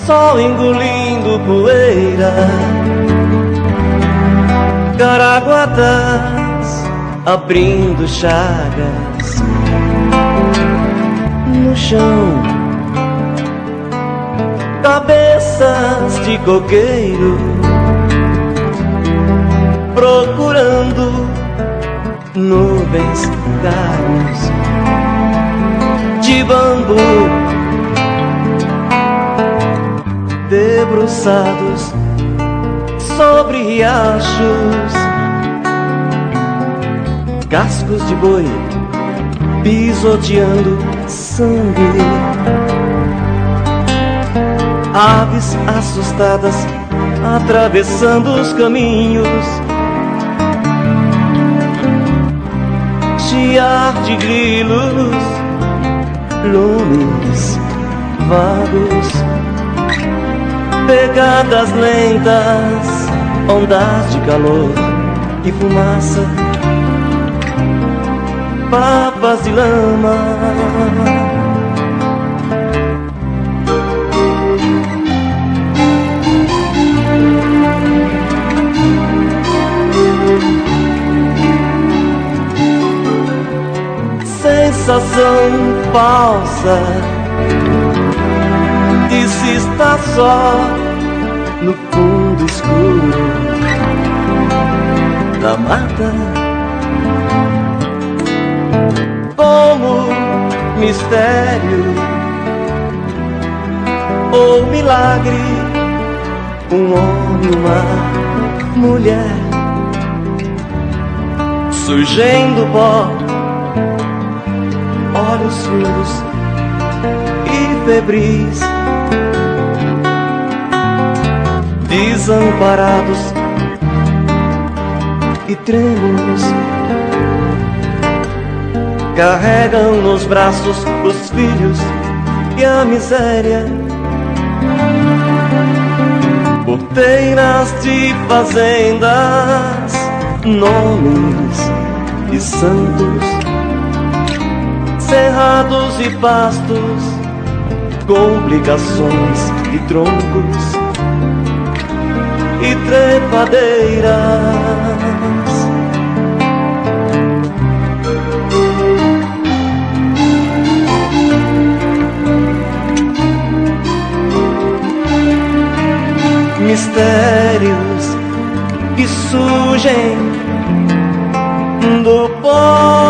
só engolindo poeira. Caraguatas abrindo chagas no chão, cabeças de coqueiro procurando nuvens galhos de bambu, debruçados sobre riachos, cascos de boi pisoteando sangue, aves assustadas atravessando os caminhos, chiar de grilos, lumes vagos, pegadas lentas, ondas de calor e fumaça, papas de lama. Sensação falsa de se estar só no fundo escuro da mata, como mistério ou milagre, um homem, uma mulher surgindo pó, olhos fundos e febris, desamparados e trêmulos, carregam nos braços os filhos e a miséria, porteiras de fazendas, nomes e santos, cerrados e pastos, complicações e troncos e trepadeiras. Mistérios que surgem do pó